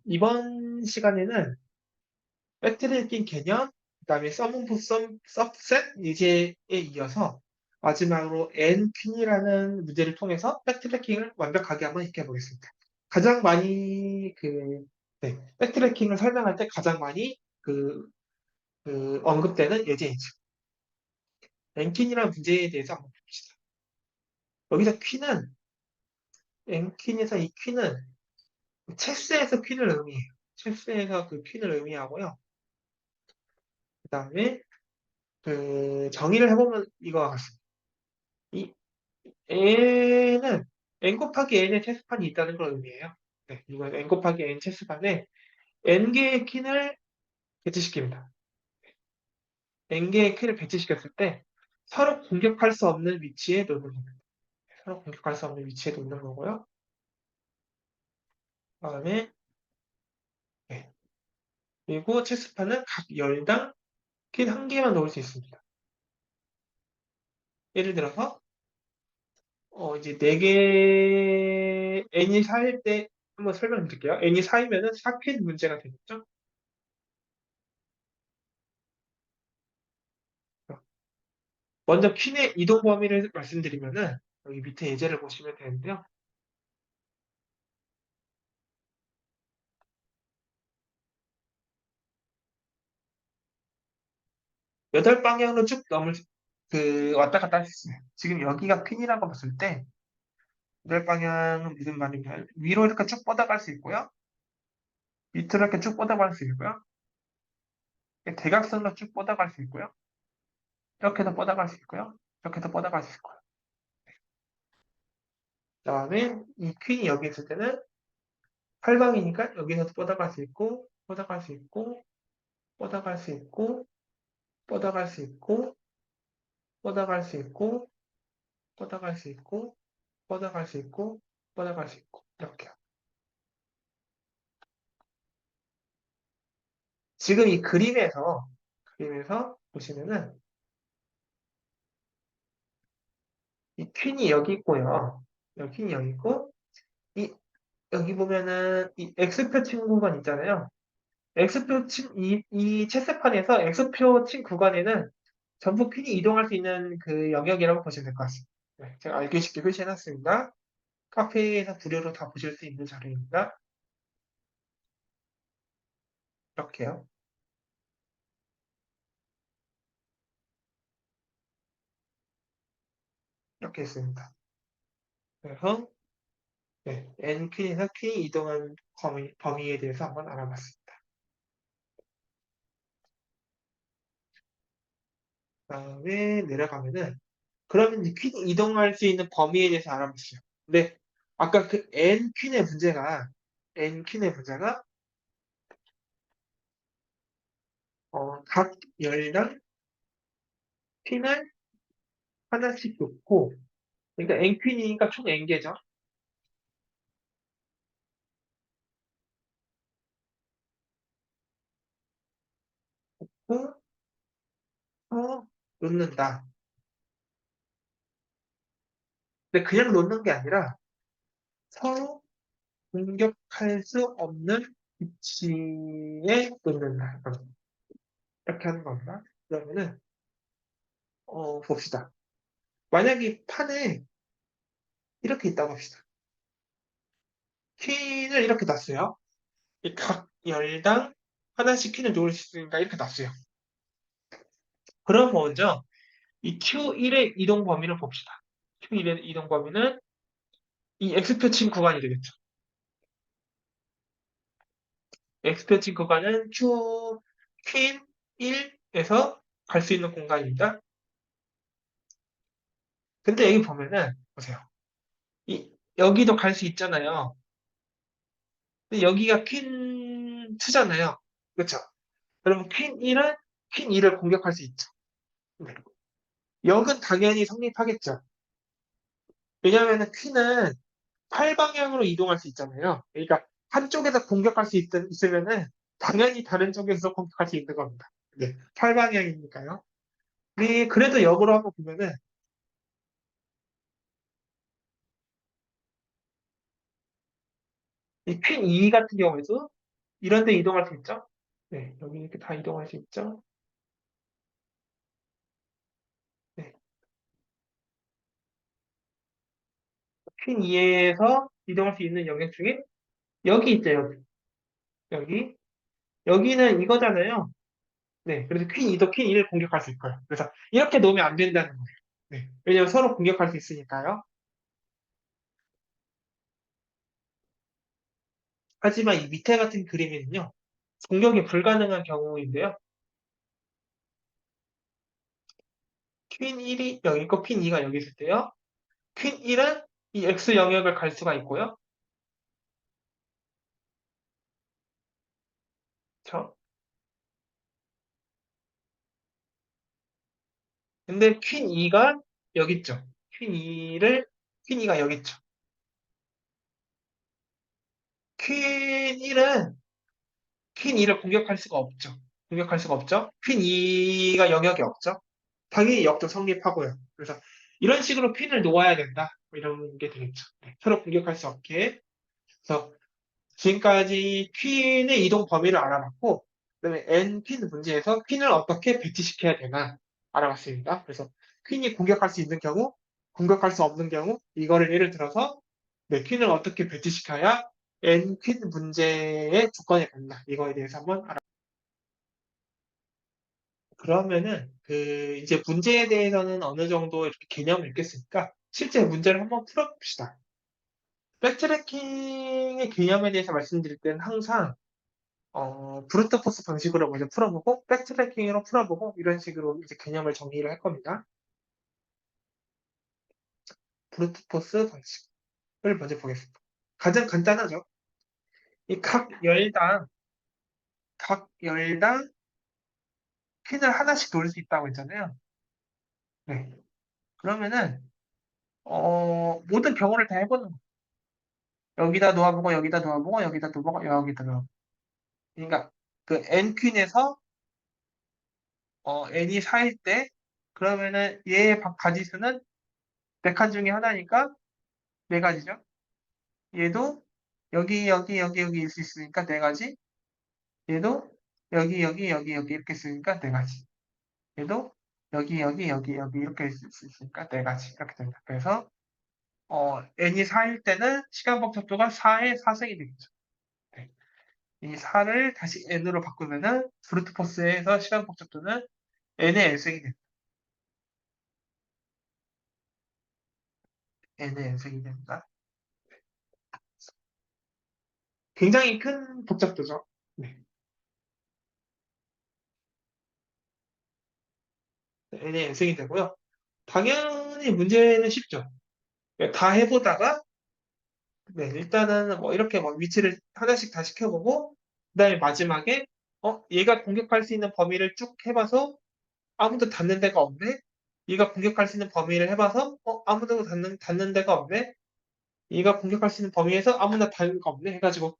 이번 시간에는 백트래킹 개념, 그다음에 서문부 सब셋 예제에 이어서 마지막으로 NQ이라는 문제를 통해서 백트래킹을 완벽하게 한번 익혀보겠습니다. 가장 많이 백트래킹을 설명할 때 가장 많이 언급되는 예제이죠. NQ이라는 문제에 대해서 한번 봅시다. 여기서 엔퀸에서 이 퀸은 체스에서 퀸을 의미해요. 체스에서 그 퀸을 의미하고요. 그 다음에 정의를 해보면 이거와 같습니다. 이 n은 n 곱하기 n의 체스판이 있다는 걸 의미해요. 네, 이건 n 곱하기 n 체스판에 n개의 퀸을 배치시킵니다. n개의 퀸을 배치시켰을 때 서로 공격할 수 없는 위치에 놓는 겁니다. 서로 공격할 수 없는 위치에 놓는 거고요. 그다음에 네, 그리고 체스판은 각 열당 퀸 한 개만 놓을 수 있습니다. 예를 들어서 이제 4개, n이 4일 때 한번 설명드릴게요. n이 4이면은 4퀸 문제가 되겠죠? 먼저 퀸의 이동 범위를 말씀드리면은 여기 밑에 예제를 보시면 되는데요. 여덟 방향으로 쭉 왔다 갔다 할 수 있어요. 지금 여기가 퀸이라고 봤을 때, 여덟 방향은 무슨 말이냐면, 위로 이렇게 쭉 뻗어갈 수 있고요. 밑으로 이렇게 쭉 뻗어갈 수 있고요. 대각선으로 쭉 뻗어갈 수 있고요. 이렇게도 뻗어갈 수 있고요. 이렇게도 뻗어갈 수 있고요. 그 다음에 이 퀸이 여기 있을 때는 8방이니까 여기서도 뻗어갈 수 있고, 뻗어갈 수 있고, 뻗어갈 수 있고, 뻗어갈 수 있고, 뻗어갈 수 있고, 뻗어갈 수 있고, 뻗어갈 수 있고, 뻗어갈 수 있고, 이렇게요. 지금 이 그림에서 보시면은, 이 퀸이 여기 있고요. 여기 퀸이 여기 있고, 이, 여기 보면은, 이 X표 친 구간 있잖아요. 이 체스판에서 X표 친 구간에는 전부 퀸이 이동할 수 있는 그 영역이라고 보시면 될 것 같습니다. 네, 제가 알기 쉽게 표시해놨습니다. 카페에서 무료로 다 보실 수 있는 자료입니다. 이렇게요. 이렇게 있습니다. 그래서 네, N퀸에서 퀸이 이동한 범위에 대해서 한번 알아봤습니다. 그다음에 내려가면은 그러면 이제 퀸이 이동할 수 있는 범위에 대해서 알아봤어요. 근데 아까 그 N퀸의 문제가 각 열당 퀸을 하나씩 놓고 그러니까 N퀸이니까 총 N개죠. 서 놓는다. 근데 그냥 놓는 게 아니라 서로 공격할 수 없는 위치에 놓는다. 이렇게 하는 겁니다. 그러면은 봅시다. 만약에 판에 이렇게 있다고 합시다. 퀸을 이렇게 놨어요. 각 열당 하나씩 퀸을 놓을 수 있으니까 이렇게 놨어요. 그럼 먼저 이 Q1의 이동 범위를 봅시다. Q1의 이동 범위는 이 X표친 구간이 되겠죠. X표친 구간은 퀸 1에서 갈 수 있는 공간입니다. 근데 여기 보면은 보세요. 여기도 갈 수 있잖아요. 근데 여기가 퀸 2잖아요. 그렇죠? 그러면 퀸 2를 공격할 수 있죠. 네. 역은 당연히 성립하겠죠. 왜냐하면 퀸은 8방향으로 이동할 수 있잖아요. 그러니까 한쪽에서 공격할 수 있으면은 당연히 다른 쪽에서 공격할 수 있는 겁니다. 네. 8방향이니까요. 네, 그래도 역으로 한번 보면은 이 퀸 2 같은 경우에도 이런 데 이동할 수 있죠? 네, 여기 이렇게 다 이동할 수 있죠? 네. 퀸 2에서 이동할 수 있는 영역 중에 여기 있죠, 여기. 여기. 여기는 이거잖아요. 네, 그래서 퀸 2도 퀸 1을 공격할 수 있고요. 그래서 이렇게 놓으면 안 된다는 거예요. 네, 왜냐면 서로 공격할 수 있으니까요. 하지만 이 밑에 같은 그림에는요, 공격이 불가능한 경우인데요. 퀸 1이 여기 있고 퀸 2가 여기 있을 때요. 퀸 1은 이 X 영역을 갈 수가 있고요. 그렇죠? 근데 퀸 2가 여기 있죠. 퀸 2가 여기 있죠. 퀸 1은 퀸 2를 공격할 수가 없죠. 공격할 수가 없죠. 퀸 2가 영역이 없죠. 당연히 역도 성립하고요. 그래서 이런 식으로 퀸을 놓아야 된다. 뭐 이런 게 되겠죠. 네, 서로 공격할 수 없게. 그래서 지금까지 퀸의 이동 범위를 알아봤고, 그다음에 N 퀸 문제에서 퀸을 어떻게 배치시켜야 되나 알아봤습니다. 그래서 퀸이 공격할 수 있는 경우, 공격할 수 없는 경우, 이거를 예를 들어서 네, 퀸을 어떻게 배치시켜야 N 퀸 문제의 조건이 된다. 이거에 대해서 한번 그러면은 그 이제 문제에 대해서는 어느 정도 이렇게 개념을 읽겠으니까 실제 문제를 한번 풀어봅시다. 백트래킹의 개념에 대해서 말씀드릴 때는 항상 브루트 포스 방식으로 먼저 풀어보고 백트래킹으로 풀어보고 이런 식으로 이제 개념을 정리를 할 겁니다. 브루트 포스 방식을 먼저 보겠습니다. 가장 간단하죠. 이 각 열당 퀸을 하나씩 돌릴 수 있다고 했잖아요. 네. 그러면은 모든 경우를 다 해보는 거예요. 여기다 놓아보고 여기다 놓아보고 여기다 놓아보고 여기다 놓아보고 그러니까 그 n 퀸에서 n이 4일 때 그러면은 얘의 가지수는 100칸 중에 하나니까 4가지죠. 얘도 여기 있을 수 있으니까 4가지. 얘도 여기 이렇게 있으니까 4가지. 얘도 여기 이렇게 있을 수 있으니까 4가지. 이렇게 됩니다. 그래서 n이 4일 때는 시간 복잡도가 4의 4승이 되겠죠. 네. 이 4를 다시 n으로 바꾸면은 브루트 포스에서 시간 복잡도는 n의 n승이 됩니다. n의 n승이 됩니다. 굉장히 큰 복잡도죠. 네. n의 n승이 되고요. 당연히 문제는 쉽죠. 다 해보다가 네, 일단은 뭐 이렇게 뭐 위치를 하나씩 다 시켜보고 그다음에 마지막에 얘가 공격할 수 있는 범위를 쭉 해봐서 아무도 닿는 데가 없네. 얘가 공격할 수 있는 범위를 해봐서 아무도 닿는 데가 없네. 얘가 공격할 수 있는 범위에서 아무나 닿는 데가 없네. 해가지고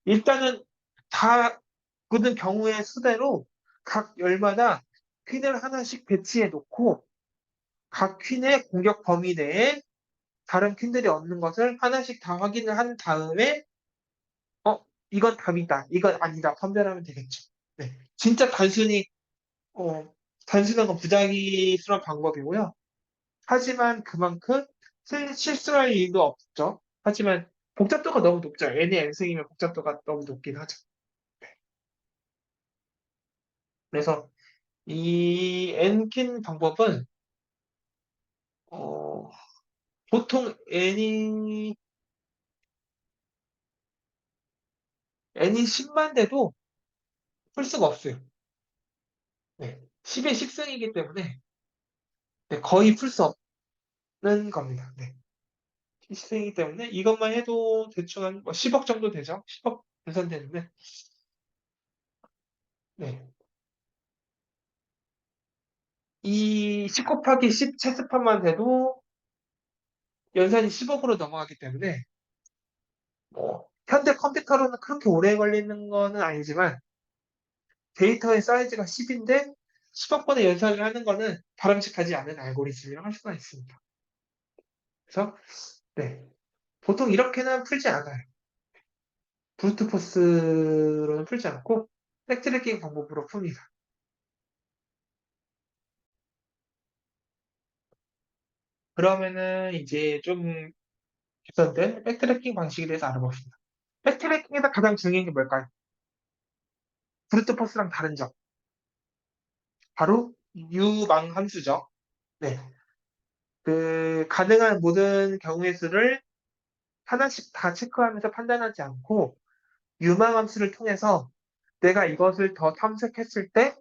일단은 다 모든 경우의 수대로 각 열마다 퀸을 하나씩 배치해 놓고 각 퀸의 공격 범위 내에 다른 퀸들이 없는 것을 하나씩 다 확인을 한 다음에 이건 답이다, 이건 아니다 판별하면 되겠죠. 네. 진짜 어, 단순한 건 부작위스러운 방법이고요. 하지만 그만큼 실수할 일도 없죠. 하지만 복잡도가 너무 높죠. n의 n승이면 복잡도가 너무 높긴 하죠. 그래서 이 n킨 방법은 어, 보통 n이 10만 돼도 풀 수가 없어요. 네. 10의 10승이기 때문에 네, 거의 풀 수 없는 겁니다. 네. 10승이기 때문에 이것만 해도 대충 한 10억 정도 되죠. 10억 계산되는데 네. 이 10 곱하기 10 체스판만 돼도 연산이 10억으로 넘어가기 때문에 뭐 현대 컴퓨터로는 그렇게 오래 걸리는 거는 아니지만 데이터의 사이즈가 10인데 10억 번의 연산을 하는 거는 바람직하지 않은 알고리즘이라고 할 수가 있습니다. 그래서 네, 보통 이렇게는 풀지 않아요. 브루트 포스로는 풀지 않고 백트래킹 방법으로 풉니다. 그러면은 이제 좀 개선된 백트래킹 방식에 대해서 알아봅시다. 백트래킹에서 가장 중요한 게 뭘까요? 브루트 포스랑 다른 점. 바로 유망 함수죠. 네. 그 가능한 모든 경우의 수를 하나씩 다 체크하면서 판단하지 않고 유망 함수를 통해서 내가 이것을 더 탐색했을 때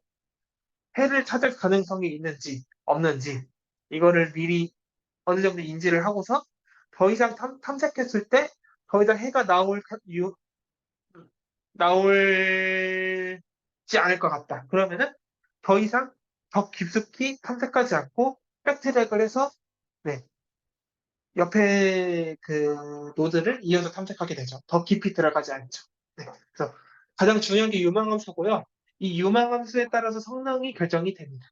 해를 찾을 가능성이 있는지 없는지 이거를 미리 어느 정도 인지를 하고서 더 이상 탐색했을 때 더 이상 해가 나올지 않을 것 같다. 그러면은 더 이상 더 깊숙이 탐색하지 않고 백트랙을 해서 네, 옆에 그 노드를 이어서 탐색하게 되죠. 더 깊이 들어가지 않죠. 네, 그래서 가장 중요한 게 유망함수고요. 이 유망함수에 따라서 성능이 결정이 됩니다.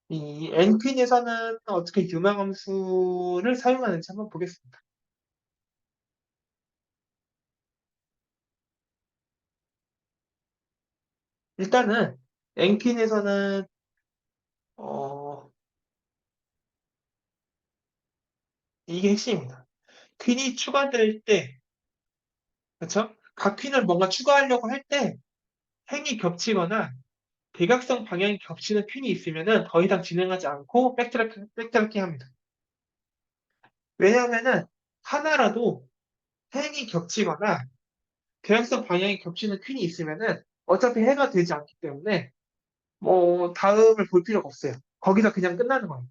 이 엔퀸에서는 어떻게 유망함수를 사용하는지 한번 보겠습니다. 일단은 엔퀸에서는 어, 이게 핵심입니다. 퀸이 추가될 때, 그렇죠? 각 퀸을 뭔가 추가하려고 할 때 행이 겹치거나 대각선 방향이 겹치는 퀸이 있으면은 더 이상 진행하지 않고 백트래킹 합니다. 왜냐하면은 하나라도 행이 겹치거나 대각선 방향이 겹치는 퀸이 있으면은 어차피 해가 되지 않기 때문에 뭐 다음을 볼 필요가 없어요. 거기서 그냥 끝나는 거예요.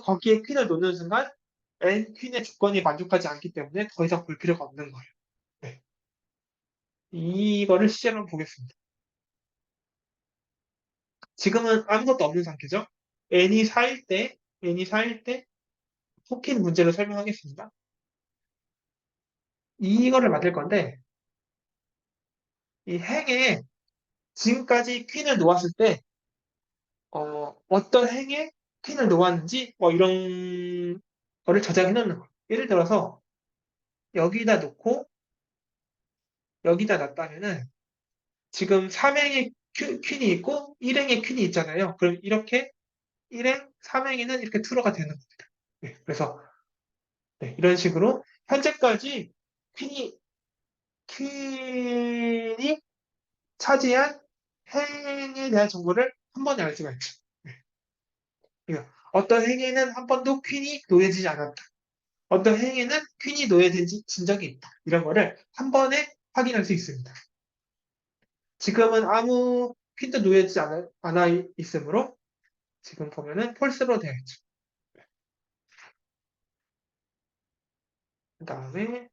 거기에 퀸을 놓는 순간 N 퀸의 조건이 만족하지 않기 때문에 더 이상 볼 필요가 없는 거예요. 네. 이거를 실제로 한번 보겠습니다. 지금은 아무것도 없는 상태죠. N이 4일 때 포킨 문제를 설명하겠습니다. 이거를 만들 건데 이 행에 지금까지 퀸을 놓았을 때 어떤 행에 퀸을 놓았는지 뭐 이런 거를 저장해 놓는 거예요. 예를 들어서 여기다 놓고 여기다 놨다면은 지금 3행에 퀸이 있고 1행에 퀸이 있잖아요. 그럼 이렇게 1행, 3행에는 이렇게 투로가 되는 겁니다. 네, 그래서 네, 이런 식으로 현재까지 퀸이 퀸이 차지한 행에 대한 정보를 한 번에 알 수가 있죠. 네, 그러니까 어떤 행에는 한 번도 퀸이 놓여지지 않았다. 어떤 행에는 퀸이 놓여진 적이 있다. 이런 거를 한 번에 확인할 수 있습니다. 지금은 아무 퀸도 놓여지지 않아 있으므로 지금 보면은 폴스로 되어 있죠. 그 다음에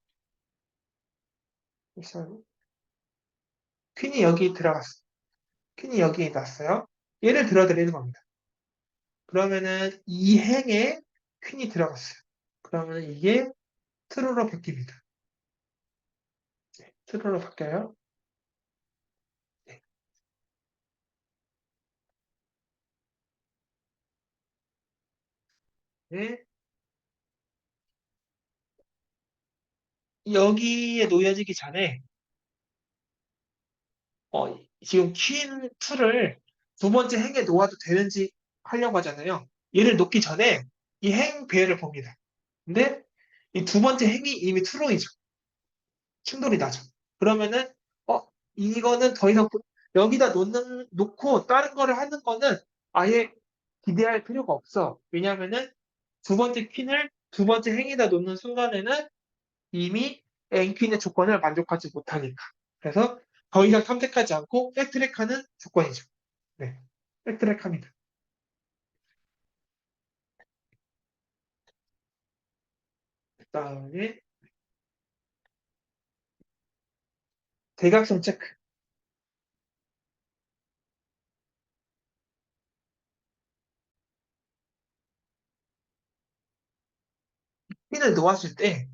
퀸이 여기 들어갔어. 퀸이 여기에 났어요. 얘를 들어드리는 겁니다. 그러면은 이 행에 퀸이 들어갔어요. 그러면 이게 트루로 바뀝니다. 네, 트루로 바뀌어요. 네. 네. 여기에 놓여지기 전에 어, 지금 퀸 2를 두 번째 행에 놓아도 되는지 하려고 하잖아요. 얘를 놓기 전에 이 행 배열을 봅니다. 근데 이 두 번째 행이 이미 트루이죠. 충돌이 나죠. 그러면은 어 이거는 더 이상 여기다 놓고 다른 거를 하는 거는 아예 기대할 필요가 없어. 왜냐하면은 두 번째 퀸을 두 번째 행에다 놓는 순간에는 이미 N퀸의 조건을 만족하지 못하니까. 그래서 더 이상 탐색하지 않고 백트랙하는 조건이죠. 네, 백트랙합니다. 그다음에 대각선 체크. 퀸을 놓았을 때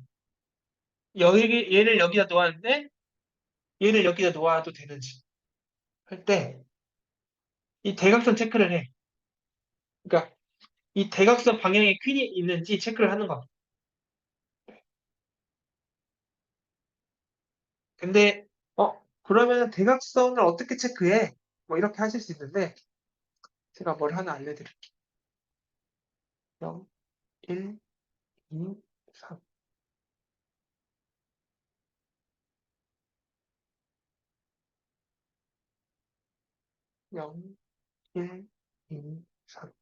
얘를 여기다 놓았는데 얘를 여기다 놓아도 되는지 할 때 이 대각선 체크를 해. 그러니까 이 대각선 방향에 퀸이 있는지 체크를 하는 겁니다. 근데, 그러면 대각선을 어떻게 체크해? 뭐 이렇게 하실 수 있는데, 제가 뭘 하나 알려드릴게요. 0, 1, 2, 3. 0, 1, 2, 3.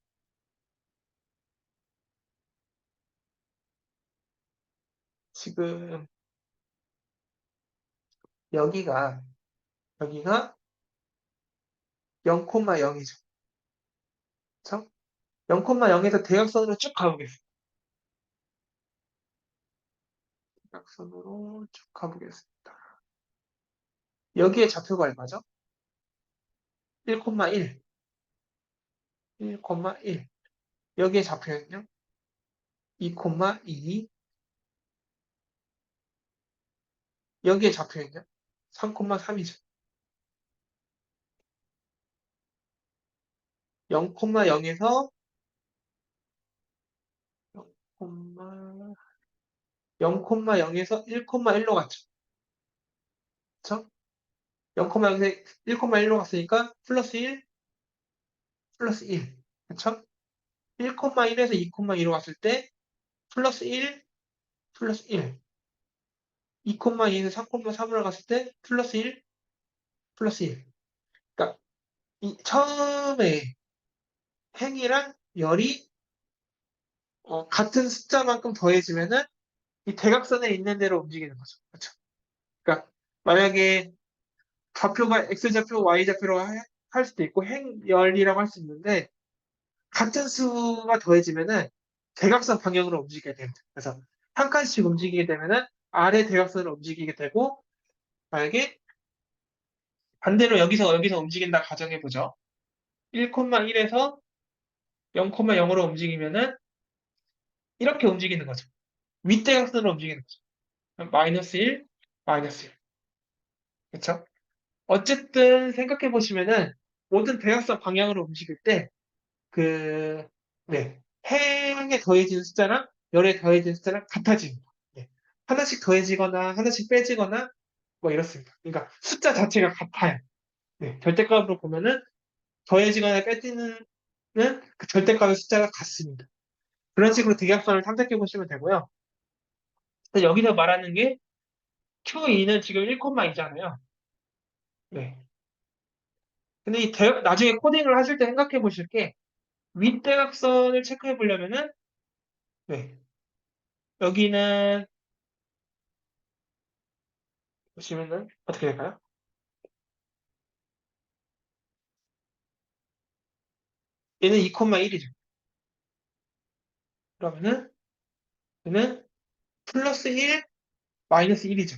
지금 여기가, 여기가 0,0이죠. 그쵸? 0,0에서 대각선으로 쭉 가보겠습니다. 대각선으로 쭉 가보겠습니다. 여기에 좌표가 얼마죠? 1,1. 1,1. 여기에 좌표는요? 2,2. 여기에 좌표는요? 3,3이죠. 0,0에서 0,0에서 1,1로 갔죠. 그쵸? 0,0에서 1,1로 갔으니까 플러스 1, 플러스 1. 그쵸? 1,1에서 2,2로 갔을 때 플러스 1, 플러스 1. 2,2에서 3,3으로 갔을 때 플러스 1, 플러스 1. 그러니까 이 처음에 행이랑 열이 같은 숫자만큼 더해지면은 이 대각선에 있는 대로 움직이는 거죠. 그렇죠? 그러니까 만약에 좌표가 x좌표, y좌표로 할 수도 있고 행열이라고 할 수 있는데 같은 수가 더해지면은 대각선 방향으로 움직이게 됩니다. 그래서 한 칸씩 움직이게 되면은 아래 대각선으로 움직이게 되고 만약에 반대로 여기서 움직인다 가정해 보죠. 1,1에서 0,0으로 움직이면은 이렇게 움직이는 거죠. 윗대각선으로 움직이는 거죠. 마이너스 1, 마이너스 1. 그렇죠? 어쨌든 생각해 보시면은 모든 대각선 방향으로 움직일 때 그, 네, 행에 더해지는 숫자랑 열에 더해지는 숫자랑 같아집니다. 네. 하나씩 더해지거나 하나씩 빼지거나 뭐 이렇습니다. 그러니까 숫자 자체가 같아요. 네, 절대값으로 보면은 더해지거나 빼지는 그 절대값의 숫자가 같습니다. 그런 식으로 대각선을 탐색해 보시면 되고요. 근데 여기서 말하는 게 Q2는 지금 1,2잖아요. 네. 근데 나중에 코딩을 하실 때 생각해 보실 게 윗대각선을 체크해 보려면은 네. 여기는 보시면은 어떻게 될까요? 얘는 2,1이죠. 그러면은 얘는 플러스 1, 마이너스 1이죠.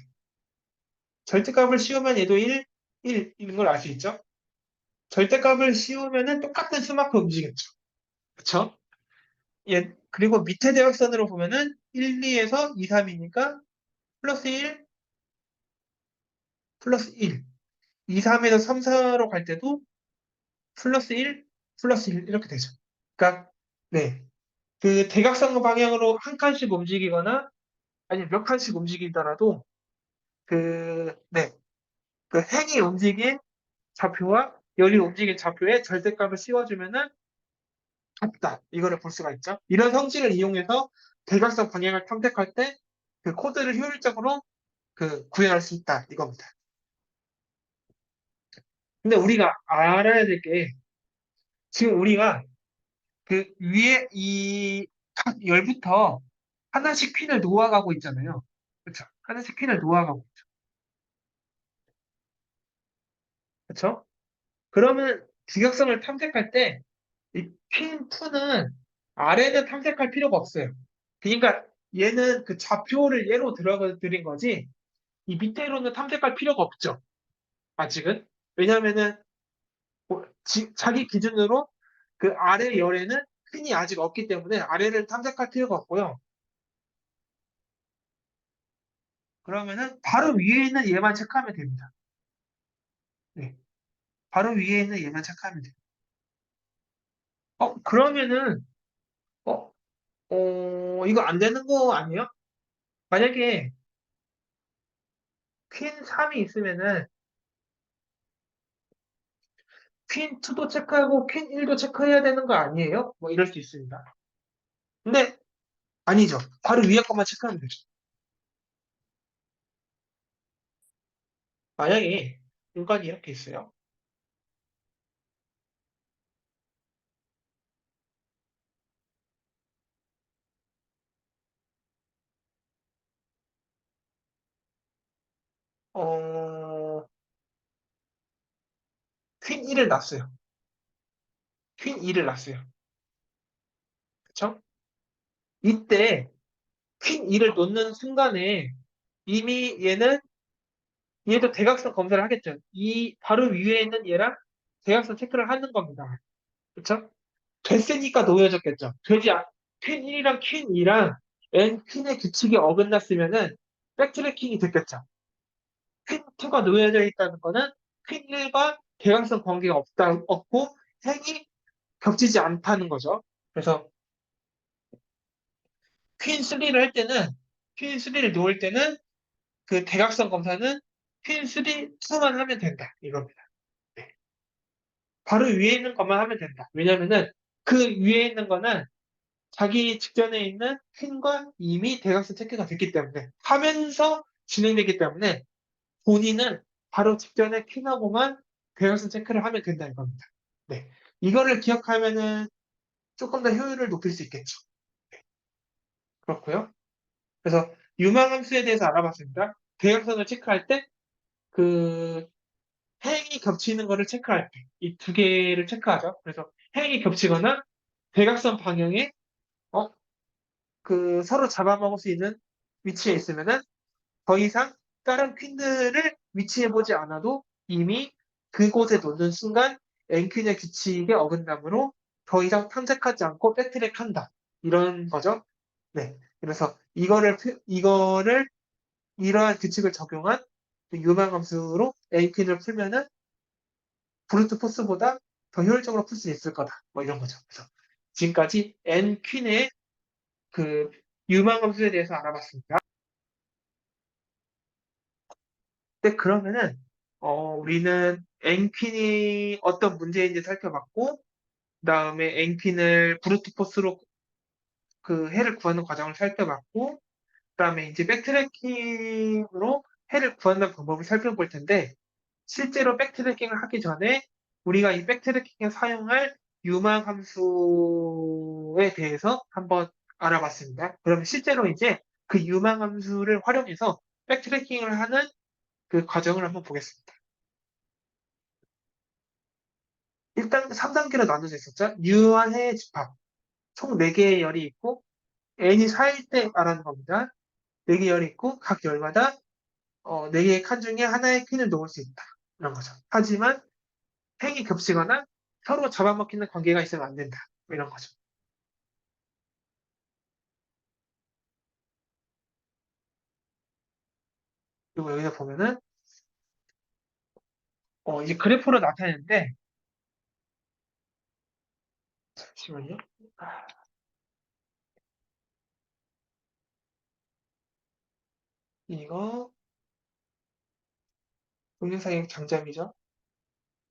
절대값을 씌우면 얘도 1, 1인 걸 알 수 있죠? 절대값을 씌우면은 똑같은 수만큼 움직였죠. 그쵸? 그리고 밑에 대각선으로 보면은 1, 2에서 2, 3이니까 플러스 1, 플러스 1. 2, 3에서 3, 4로 갈 때도 플러스 1, 플러스 1 이렇게 되죠. 그러니까 네. 그 대각선 방향으로 한 칸씩 움직이거나 아니면 몇 칸씩 움직이더라도 네. 그 행이 움직인 좌표와 열이 움직인 좌표에 절대값을 씌워주면은 같다. 이거를 볼 수가 있죠. 이런 성질을 이용해서 대각선 방향을 탐색할 때 그 코드를 효율적으로 구현할 수 있다. 이겁니다. 근데 우리가 알아야 될 게 지금 우리가 그 위에 이 각 열부터 하나씩 핀을 놓아가고 있잖아요. 그렇죠? 하나씩 핀을 놓아가고 그렇죠? 그러면 직역성을 탐색할 때 이 핀 푸는 아래는 탐색할 필요가 없어요. 그러니까 얘는 그 좌표를 예로 들어 드린 거지 이 밑에로는 탐색할 필요가 없죠. 아직은. 왜냐하면은 자기 기준으로 그 아래 열에는 핀이 아직 없기 때문에 아래를 탐색할 필요가 없고요. 그러면은 바로 위에 있는 얘만 체크하면 됩니다. 네. 바로 위에 있는 얘만 체크하면 돼요. 그러면은 어, 이거 안 되는 거 아니에요? 만약에 퀸 3이 있으면은 퀸 2도 체크하고 퀸 1도 체크해야 되는 거 아니에요? 뭐 이럴 수 있습니다. 근데 아니죠. 바로 위에 것만 체크하면 되죠. 만약에 물건이 이렇게 있어요. 어, 퀸 1을 놨어요. 퀸 2를 놨어요. 그쵸? 이때 퀸 2를 놓는 순간에 이미 얘도 대각선 검사를 하겠죠. 이 바로 위에 있는 얘랑 대각선 체크를 하는 겁니다. 그쵸? 됐으니까 놓여졌겠죠. 퀸 1이랑 퀸 2랑 N 퀸의 규칙이 어긋났으면은 백트래킹이 됐겠죠. 퀸 2가 놓여져 있다는 거는 퀸 1과 대각선 관계가 없고 행이 겹치지 않다는 거죠. 그래서 퀸 3를 할 때는 퀸 3를 놓을 때는 그 대각선 검사는 퀸 3, 2만 하면 된다. 이겁니다. 네. 바로 위에 있는 것만 하면 된다. 왜냐면은 그 위에 있는 거는 자기 직전에 있는 퀸과 이미 대각선 체크가 됐기 때문에 하면서 진행되기 때문에 본인은 바로 직전에 퀸하고만 대각선 체크를 하면 된다 이겁니다. 네. 이거를 기억하면은 조금 더 효율을 높일 수 있겠죠. 그렇고요. 그래서 유망함수에 대해서 알아봤습니다. 대각선을 체크할 때 그 행이 겹치는 거를 체크할 때 이 두 개를 체크하죠. 그래서 행이 겹치거나 대각선 방향에 어, 그 서로 잡아먹을 수 있는 위치에 있으면은 더 이상 다른 퀸들을 위치해 보지 않아도 이미 그곳에 놓는 순간 N퀸의 규칙에 어긋나므로 더 이상 탐색하지 않고 백트랙한다. 이런 거죠. 네. 그래서 이거를 이러한 규칙을 적용한 유망함수로 N퀸을 풀면은 브루트 포스보다 더 효율적으로 풀 수 있을 거다. 뭐 이런 거죠. 그래서 지금까지 N퀸의 그 유망함수에 대해서 알아봤습니다. 근데 그러면은 우리는 N퀸이 어떤 문제인지 살펴봤고 그다음에 N퀸을 브루트 포스로 그 해를 구하는 과정을 살펴봤고 그다음에 이제 백트래킹으로 해를 구하는 방법을 살펴볼 텐데 실제로 백트래킹을 하기 전에 우리가 이 백트래킹에 사용할 유망 함수에 대해서 한번 알아봤습니다. 그러면 실제로 이제 그 유망 함수를 활용해서 백트래킹을 하는 그 과정을 한번 보겠습니다. 일단 3단계로 나눠져 있었죠. 유한 해의 집합. 총 4개의 열이 있고 n이 4일 때 말하는 겁니다. 4개 열이 있고 각 열마다 4개의 칸 중에 하나의 퀸을 놓을 수 있다. 이런 거죠. 하지만 행이 겹치거나 서로 잡아먹히는 관계가 있으면 안 된다. 이런 거죠. 그리고 여기서 보면은 이제 그래프로 나타내는데 잠시만요. 아, 이거 동영상의 장점이죠.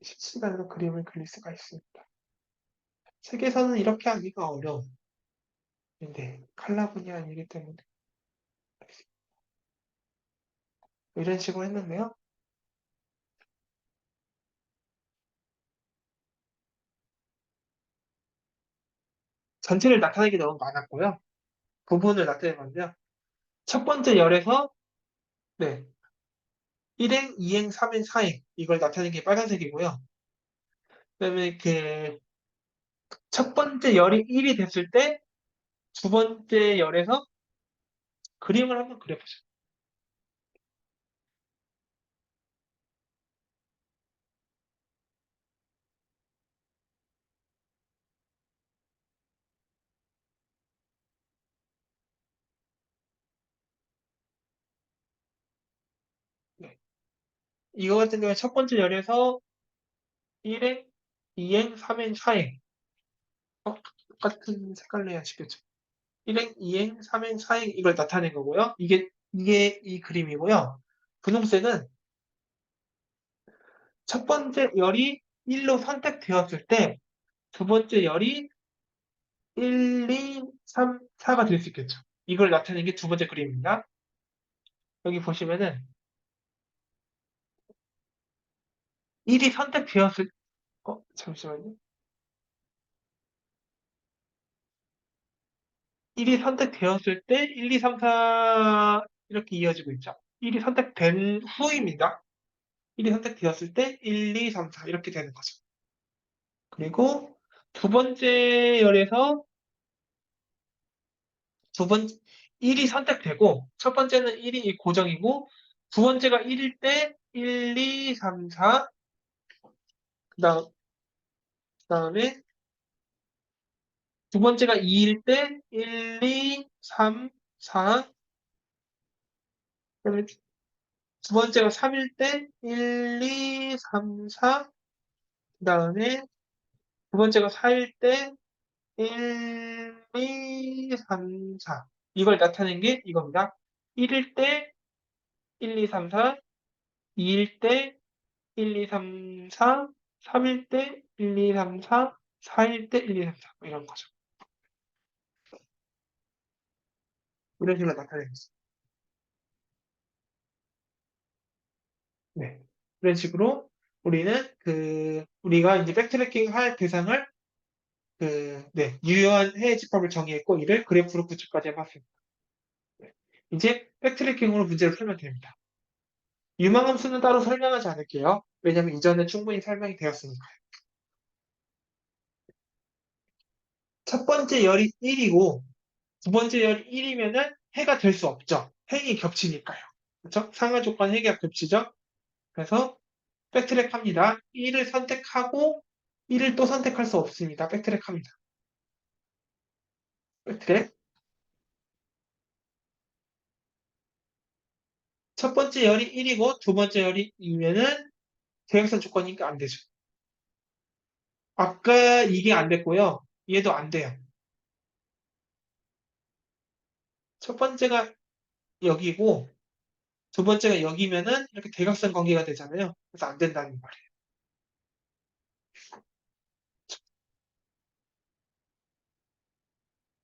실시간으로 그림을 그릴 수가 있습니다. 책에서는 이렇게 하기가 어려운 인데 칼라분이 아니기 때문에 이런 식으로 했는데요. 전체를 나타내기 너무 많았고요. 부분을 나타내봤는데요. 첫 번째 열에서 네, 1행, 2행, 3행, 4행 이걸 나타내는 게 빨간색이고요. 그다음에 그 첫 번째 열이 1이 됐을 때 두 번째 열에서 그림을 한번 그려보죠. 네. 이거 같은 경우에 첫 번째 열에서 1행, 2행, 3행, 4행 똑같은 색깔로 해야 하시겠죠. 1행, 2행, 3행, 4행 이걸 나타낸 거고요. 이게 이 그림이고요. 분홍색은 첫 번째 열이 1로 선택되었을 때 두 번째 열이 1, 2, 3, 4가 될 수 있겠죠. 이걸 나타내는 게 두 번째 그림입니다. 여기 보시면은 1이 선택되었을, 잠시만요. 1이 선택되었을 때 1, 2, 3, 4 이렇게 이어지고 있죠. 1이 선택된 후입니다. 1이 선택되었을 때 1, 2, 3, 4 이렇게 되는 거죠. 그리고 두 번째 열에서 두 번, 1이 선택되고, 첫 번째는 1이 고정이고, 두 번째가 1일 때 1, 2, 3, 4, 그다음에 두 번째가 2일 때 1, 2, 3, 4, 그다음에 두 번째가 3일 때 1, 2, 3, 4, 그다음에 두 번째가 4일 때 1, 2, 3, 4. 이걸 나타낸 게 이겁니다. 1일 때 1, 2, 3, 4, 2일 때 1, 2, 3, 4, 3일 때 1, 2, 3, 4, 4일 때 1, 2, 3, 4 이런 거죠. 이런 식으로 나타내겠습니다. 네. 이런 식으로 우리는 우리가 이제 백트래킹 할 대상을 네, 유효한 해외 집합을 정의했고 이를 그래프로 구축까지 해봤습니다. 네. 이제 백트래킹으로 문제를 풀면 됩니다. 유망함수는 따로 설명하지 않을게요. 왜냐면 이전에 충분히 설명이 되었으니까요. 첫 번째 열이 1이고 두 번째 열이 1이면은 해가 될 수 없죠. 행이 겹치니까요. 그렇죠? 상하 조건 해가 겹치죠. 그래서 백트랙 합니다. 1을 선택하고 1을 또 선택할 수 없습니다. 백트랙 합니다. 백트랙. 첫 번째 열이 1이고 두 번째 열이 2면은 대역선 조건이니까 안 되죠. 아까 이게 안 됐고요. 얘도 안 돼요. 첫 번째가 여기고 두 번째가 여기면은 이렇게 대각선 관계가 되잖아요. 그래서 안 된다는 말이에요.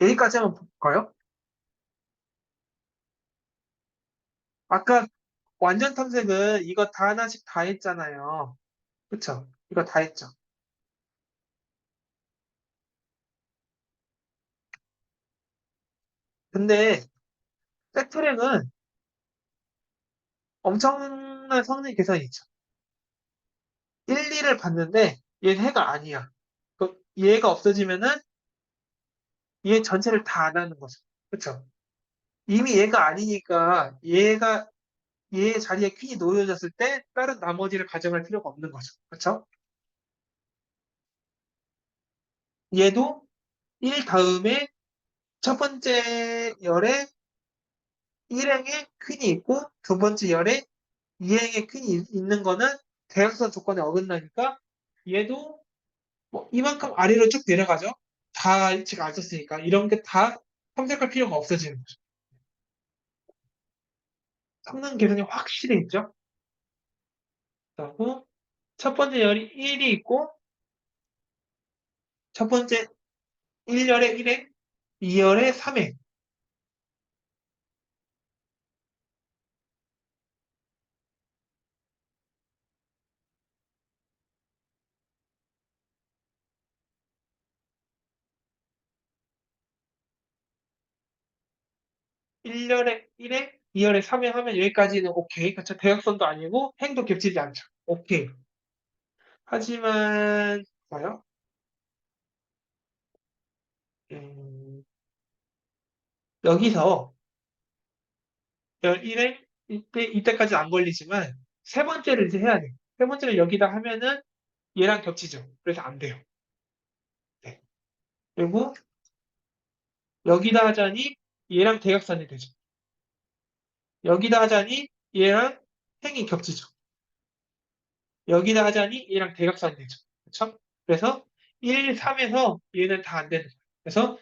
여기까지 한번 볼까요? 아까 완전 탐색은 이거 다 하나씩 다 했잖아요. 그쵸? 이거 다 했죠. 근데 백트랙은 엄청난 성능 개선이 있죠. 1, 2를 봤는데 얘는 해가 아니야. 얘가 없어지면은 얘 전체를 다 안 하는 거죠. 그쵸? 이미 얘가 아니니까 얘 자리에 퀸이 놓여졌을 때 다른 나머지를 가정할 필요가 없는 거죠. 그쵸? 얘도 1 다음에 첫 번째 열에 1행에 퀸이 있고 두 번째 열에 2행에 퀸이 있는 거는 대각선 조건에 어긋나니까 얘도 뭐 이만큼 아래로 쭉 내려가죠. 다 지금 안 썼으니까 이런 게 다 탐색할 필요가 없어지는 거죠. 성능 개선이 확실히 있죠. 그리고 첫 번째 열이 1이 있고 첫 번째 1열에 1행, 2열에 3행. 1열에 1행, 2열에 3행 하면 여기까지는 오케이. 그쵸? 대역선도 아니고 행도 겹치지 않죠. 오케이. 하지만 뭐요? 음, 여기서 열 1행 이때까지 안 걸리지만 세 번째를 이제 해야 돼. 세 번째를 여기다 하면은 얘랑 겹치죠. 그래서 안 돼요. 네. 그리고 여기다 하자니 얘랑 대각선이 되죠. 여기다 하자니 얘랑 행이 겹치죠. 여기다 하자니 얘랑 대각선이 되죠. 그렇죠? 그래서 1, 3에서 얘는 다 안 되는 거예요. 그래서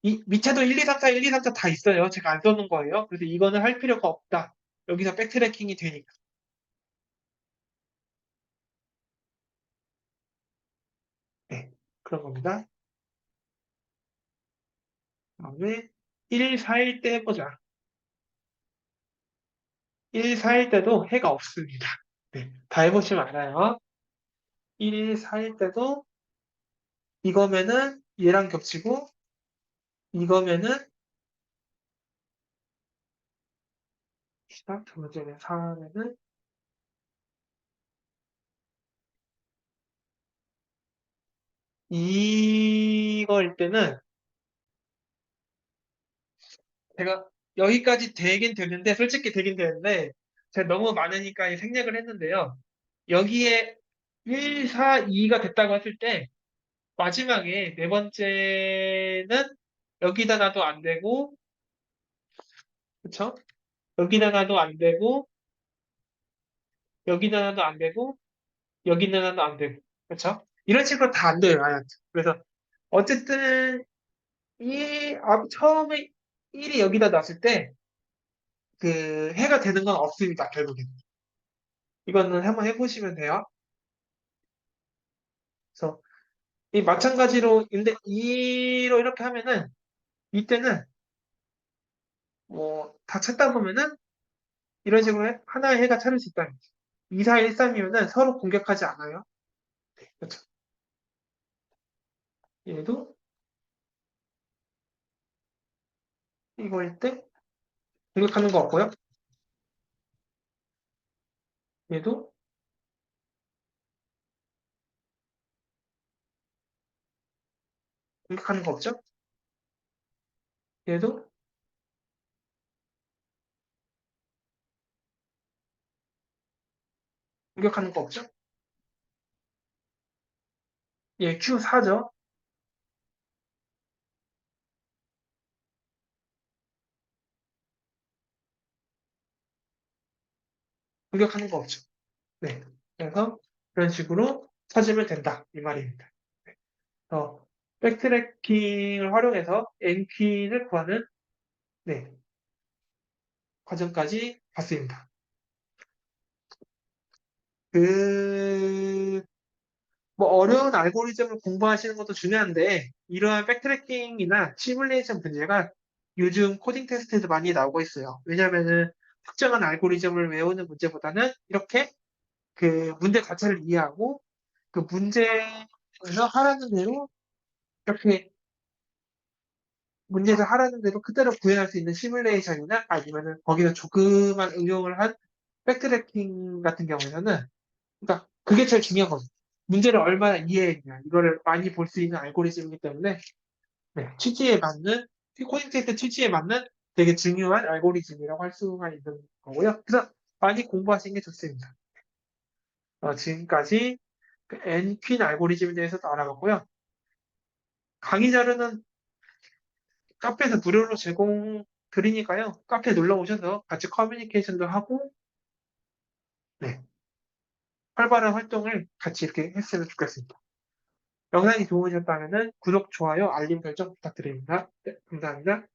이 밑에도 1, 2, 3, 4, 1, 2, 3, 4 다 있어요. 제가 안 써놓은 거예요. 그래서 이거는 할 필요가 없다. 여기서 백트래킹이 되니까. 그런 겁니다. 다음에 1, 4일 때 해보자. 1, 4일 때도 해가 없습니다. 네, 다 해보시면 알아요. 1, 4일 때도 이거면은 얘랑 겹치고 이거면은 시작 두 번째는 4면은 이거일 때는 제가 여기까지 되긴 되는데 솔직히 되긴 되는데 제가 너무 많으니까 생략을 했는데요. 여기에 1, 4, 2가 됐다고 했을 때 마지막에 네 번째는 여기다 놔도 안 되고 그쵸? 여기다 놔도 안 되고 여기다 놔도 안 되고 여기다 놔도 안 되고 그쵸? 이런 식으로 다 안 돼요. 아예. 그래서 어쨌든 처음에 1이 여기다 놨을 때 그 해가 되는 건 없습니다. 결국엔. 이거는 한번 해보시면 돼요. 그래서 이 마찬가지로 근데 2로 이렇게 하면은 이때는 뭐 다 찾다 보면은 이런 식으로 하나의 해가 찾을 수 있다는 거죠. 2, 4, 1, 3이면은 서로 공격하지 않아요. 그렇죠. 얘도 이거일 때 공격하는 거 없고요. 얘도 공격하는 거 없죠. 얘도 공격하는 거 없죠. 얘 Q4죠. 공격하는 거 없죠. 네. 그래서 이런 식으로 찾으면 된다. 이 말입니다. 어, 백트래킹을 활용해서 N퀸을 구하는 네, 과정까지 봤습니다. 그, 뭐 어려운 알고리즘을 공부하시는 것도 중요한데 이러한 백트래킹이나 시뮬레이션 문제가 요즘 코딩 테스트에도 많이 나오고 있어요. 왜냐하면은 특정한 알고리즘을 외우는 문제보다는 이렇게 그 문제 자체를 이해하고 그 문제에서 하라는 대로 이렇게 문제에서 하라는 대로 그대로 구현할 수 있는 시뮬레이션이나 아니면은 거기서 조그만 응용을 한 백트래킹 같은 경우에는 그러니까 그게 제일 중요한 거죠. 문제를 얼마나 이해했냐 이거를 많이 볼 수 있는 알고리즘이기 때문에 네, 취지에 맞는 코딩 테스트 취지에 맞는 되게 중요한 알고리즘이라고 할 수가 있는 거고요. 그래서 많이 공부하시는 게 좋습니다. 지금까지 그 N퀸 알고리즘에 대해서도 알아봤고요. 강의 자료는 카페에서 무료로 제공 드리니까요. 카페 놀러 오셔서 같이 커뮤니케이션도 하고, 네, 활발한 활동을 같이 이렇게 했으면 좋겠습니다. 영상이 좋으셨다면 구독, 좋아요, 알림 설정 부탁드립니다. 네, 감사합니다.